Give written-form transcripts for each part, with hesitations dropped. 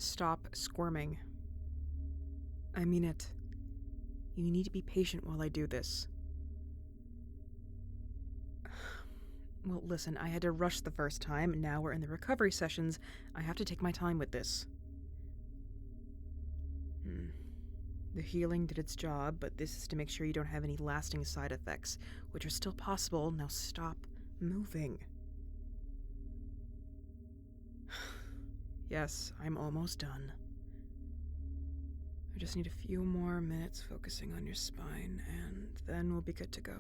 Stop squirming. I mean it. You need to be patient while I do this. Well, listen, I had to rush the first time. Now we're in the recovery sessions. I have to take my time with this. The healing did its job, but this is to make sure you don't have any lasting side effects, which are still possible. Now stop moving. Yes, I'm almost done. I just need a few more minutes focusing on your spine, and then we'll be good to go.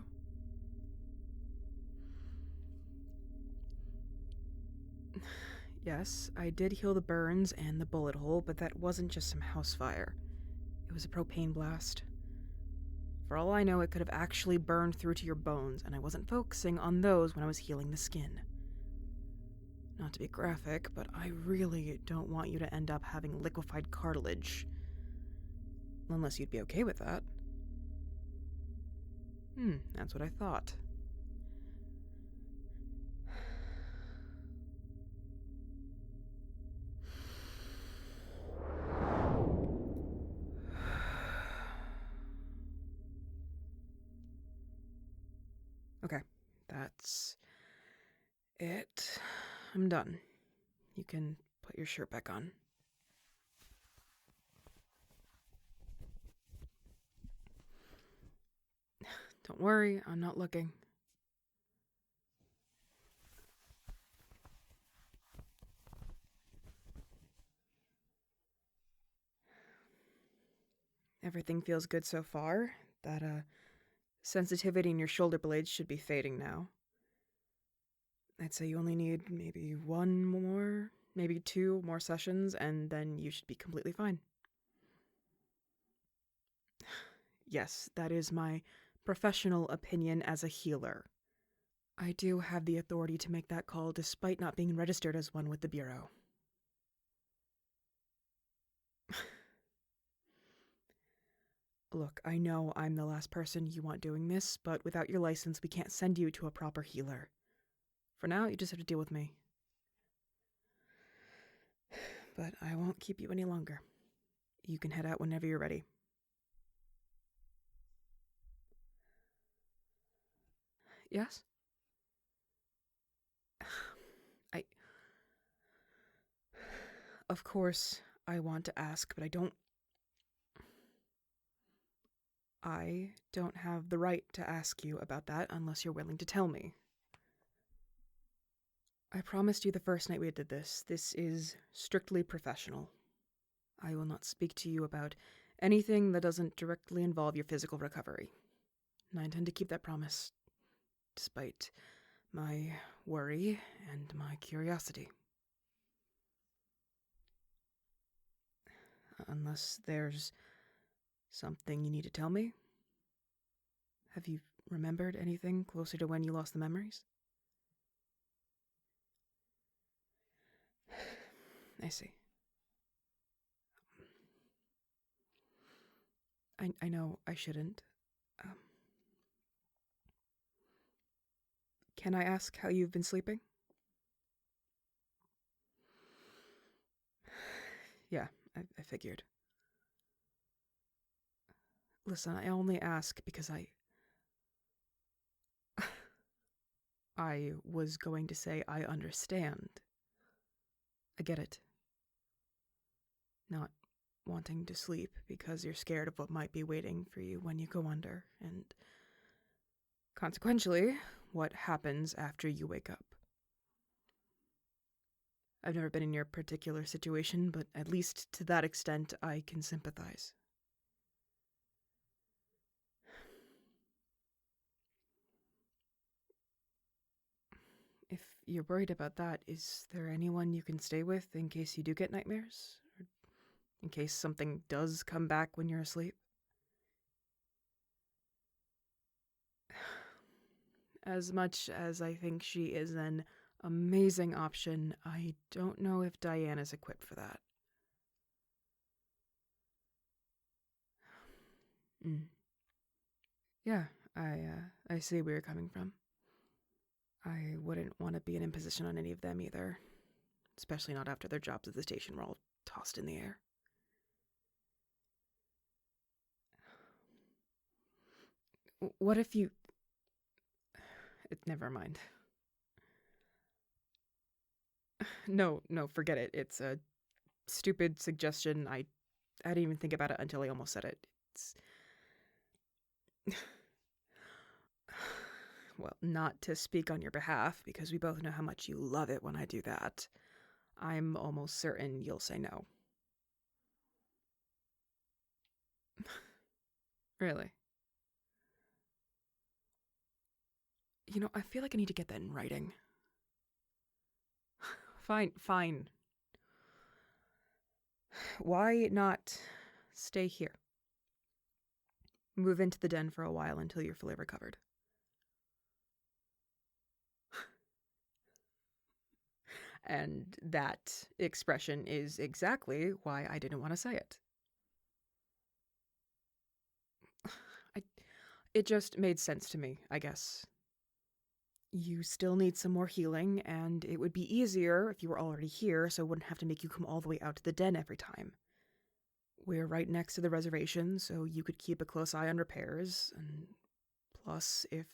Yes, I did heal the burns and the bullet hole, but that wasn't just some house fire. It was a propane blast. For all I know, it could have actually burned through to your bones, and I wasn't focusing on those when I was healing the skin. Not to be graphic, but I really don't want you to end up having liquefied cartilage. Unless you'd be okay with that. That's what I thought. Okay, that's it. I'm done. You can put your shirt back on. Don't worry, I'm not looking. Everything feels good so far. That, sensitivity in your shoulder blades should be fading now. I'd say you only need maybe one more, maybe 2 more sessions, and then you should be completely fine. Yes, that is my professional opinion as a healer. I do have the authority to make that call despite not being registered as one with the Bureau. Look, I know I'm the last person you want doing this, but without your license, we can't send you to a proper healer. For now, you just have to deal with me. But I won't keep you any longer. You can head out whenever you're ready. Yes? Of course, I want to ask, but I don't have the right to ask you about that unless you're willing to tell me. I promised you the first night we did this. This is strictly professional. I will not speak to you about anything that doesn't directly involve your physical recovery. And I intend to keep that promise, despite my worry and my curiosity. Unless there's something you need to tell me? Have you remembered anything closer to when you lost the memories? I see. I know I shouldn't. Can I ask how you've been sleeping? Yeah, I figured. Listen, I only ask because I was going to say I understand. I get it. Not wanting to sleep because you're scared of what might be waiting for you when you go under, and consequentially, what happens after you wake up. I've never been in your particular situation, but at least to that extent, I can sympathize. If you're worried about that, is there anyone you can stay with in case you do get nightmares? Or in case something does come back when you're asleep? As much as I think she is an amazing option, I don't know if Diane is equipped for that. Yeah, I see where you're coming from. I wouldn't want to be an imposition on any of them either. especially not after their jobs at the station were all tossed in the air. What if you... Never mind. No, forget it. It's a stupid suggestion. I didn't even think about it until I almost said it. It's... Well, not to speak on your behalf, because we both know how much you love it when I do that. I'm almost certain you'll say no. Really? You know, I feel like I need to get that in writing. Fine. Why not stay here? Move into the den for a while until you're fully recovered. And that expression is exactly why I didn't want to say it. It just made sense to me, I guess. You still need some more healing, and it would be easier if you were already here, so it wouldn't have to make you come all the way out to the den every time. We're right next to the reservation, so you could keep a close eye on repairs, and plus, if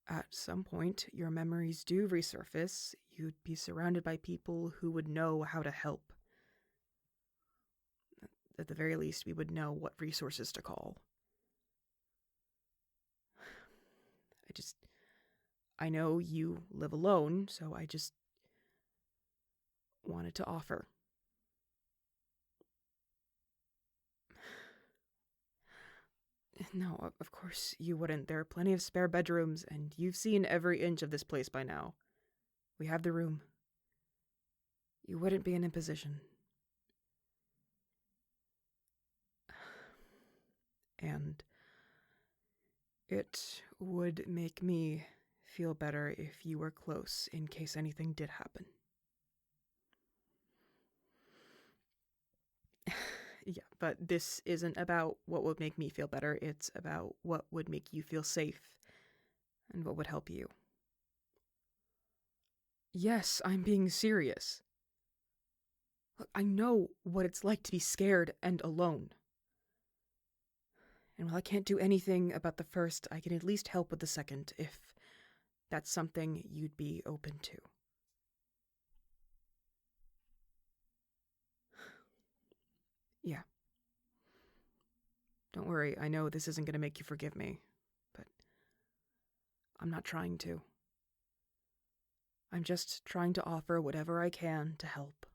at some point your memories do resurface, you'd be surrounded by people who would know how to help. At the very least, we would know what resources to call. I know you live alone, so I just wanted to offer. No, of course you wouldn't. There are plenty of spare bedrooms, and you've seen every inch of this place by now. We have the room. You wouldn't be in a position. And it would make me feel better if you were close in case anything did happen. Yeah, but this isn't about what would make me feel better. It's about what would make you feel safe and what would help you. Yes, I'm being serious. Look, I know what it's like to be scared and alone. And while I can't do anything about the first, I can at least help with the second, if that's something you'd be open to. Yeah. Don't worry, I know this isn't going to make you forgive me, but I'm not trying to. I'm just trying to offer whatever I can to help.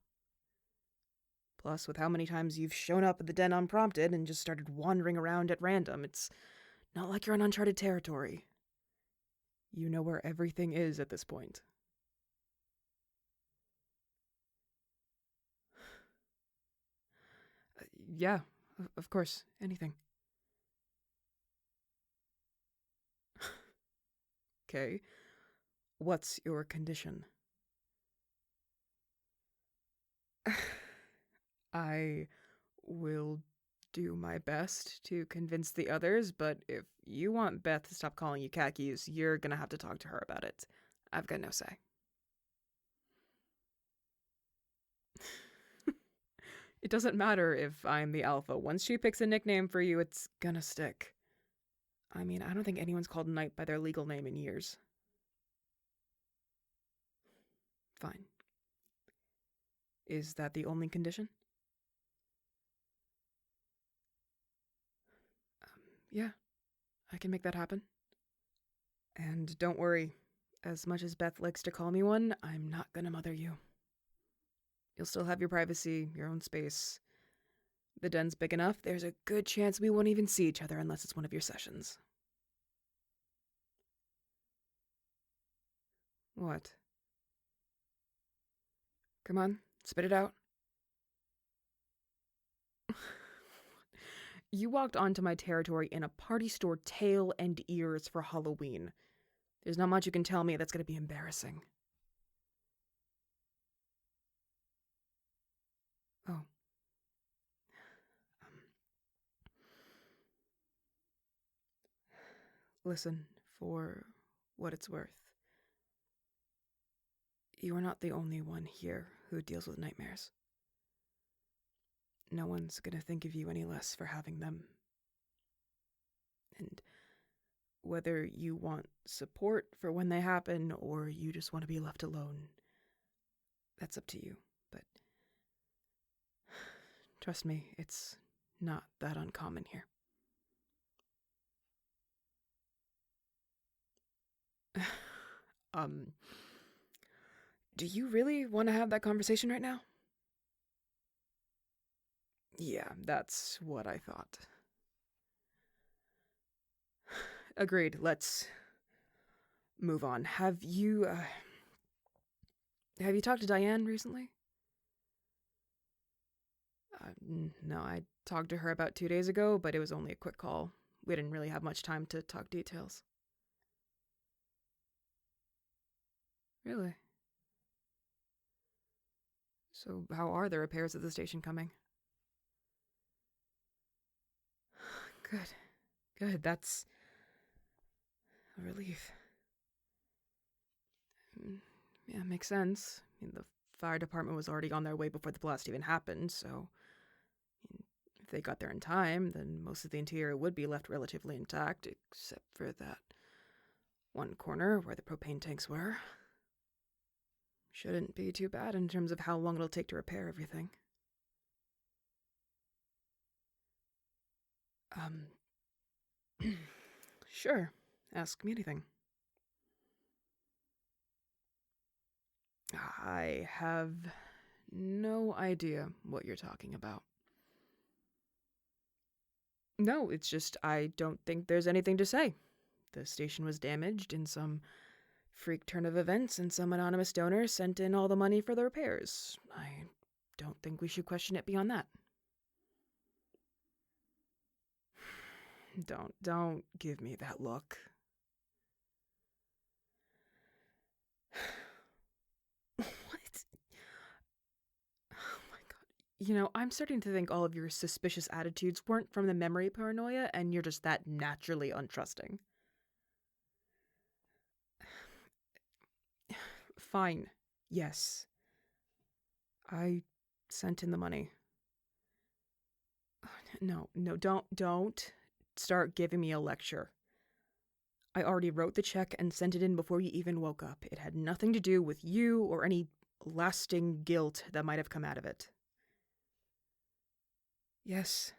Plus, with how many times you've shown up at the den unprompted and just started wandering around at random, it's not like you're in uncharted territory. You know where everything is at this point. Yeah, of course, anything. Okay, what's your condition? I will do my best to convince the others, but if you want Beth to stop calling you khakis, you're gonna have to talk to her about it. I've got no say. It doesn't matter if I'm the alpha. Once she picks a nickname for you, it's gonna stick. I mean, I don't think anyone's called Knight by their legal name in years. Fine. Is that the only condition? Yeah, I can make that happen. And don't worry, as much as Beth likes to call me one, I'm not gonna mother you. You'll still have your privacy, your own space. The den's big enough, there's a good chance we won't even see each other unless it's one of your sessions. What? Come on, spit it out. You walked onto my territory in a party store tail and ears for Halloween. There's not much you can tell me that's gonna be embarrassing. Oh. Listen, for what it's worth. You are not the only one here who deals with nightmares. No one's gonna think of you any less for having them. And whether you want support for when they happen or you just want to be left alone, that's up to you. But trust me, it's not that uncommon here. Do you really want to have that conversation right now? Yeah, that's what I thought. Agreed, let's move on. Have you talked to Diane recently? No, I talked to her about 2 days ago, but it was only a quick call. We didn't really have much time to talk details. Really? So how are the repairs at the station coming? Good, that's a relief. Yeah, makes sense. I mean, the fire department was already on their way before the blast even happened, so if they got there in time, then most of the interior would be left relatively intact, except for that one corner where the propane tanks were. Shouldn't be too bad in terms of how long it'll take to repair everything. Sure. Ask me anything. I have no idea what you're talking about. No, it's just I don't think there's anything to say. The station was damaged in some freak turn of events, and some anonymous donor sent in all the money for the repairs. I don't think we should question it beyond that. Don't give me that look. What? Oh my god. I'm starting to think all of your suspicious attitudes weren't from the memory paranoia, and you're just that naturally untrusting. Fine. Yes. I sent in the money. No, don't start giving me a lecture. I already wrote the check and sent it in before you even woke up. It had nothing to do with you or any lasting guilt that might have come out of it. Yes.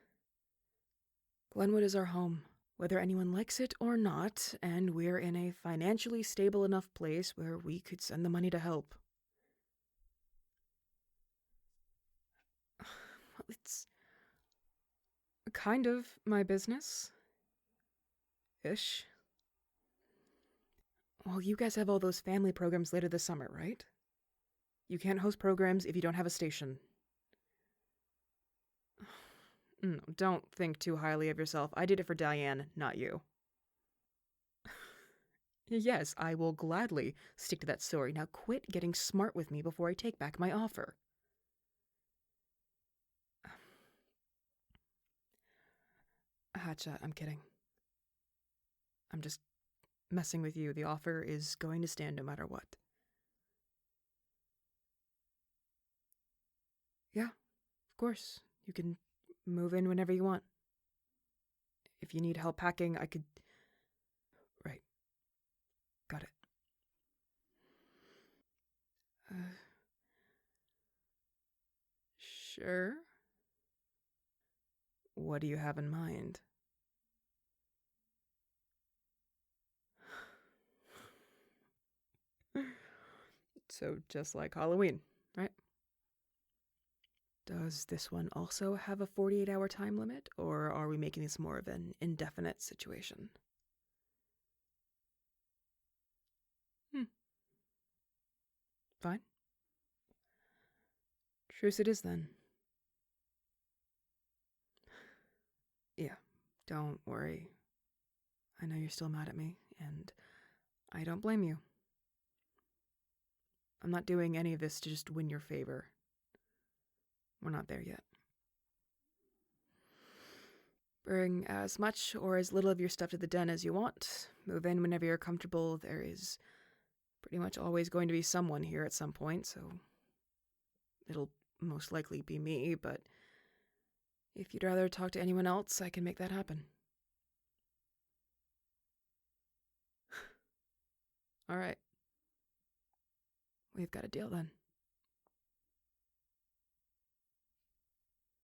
Glenwood is our home, whether anyone likes it or not, and we're in a financially stable enough place where we could send the money to help. It's kind of my business. Ish. Well, you guys have all those family programs later this summer, right? You can't host programs if you don't have a station. No, don't think too highly of yourself. I did it for Diane, not you. Yes, I will gladly stick to that story. Now quit getting smart with me before I take back my offer. Hotshot, I'm kidding. I'm just messing with you. The offer is going to stand no matter what. Yeah, of course. You can move in whenever you want. If you need help packing, I could... Right. Got it. Sure. What do you have in mind? So just like Halloween, right? Does this one also have a 48-hour time limit, or are we making this more of an indefinite situation? Fine. Truce it is then. Yeah, don't worry. I know you're still mad at me, and I don't blame you. I'm not doing any of this to just win your favor. We're not there yet. Bring as much or as little of your stuff to the den as you want. Move in whenever you're comfortable. There is pretty much always going to be someone here at some point, so it'll most likely be me, but if you'd rather talk to anyone else, I can make that happen. All right. We've got a deal then.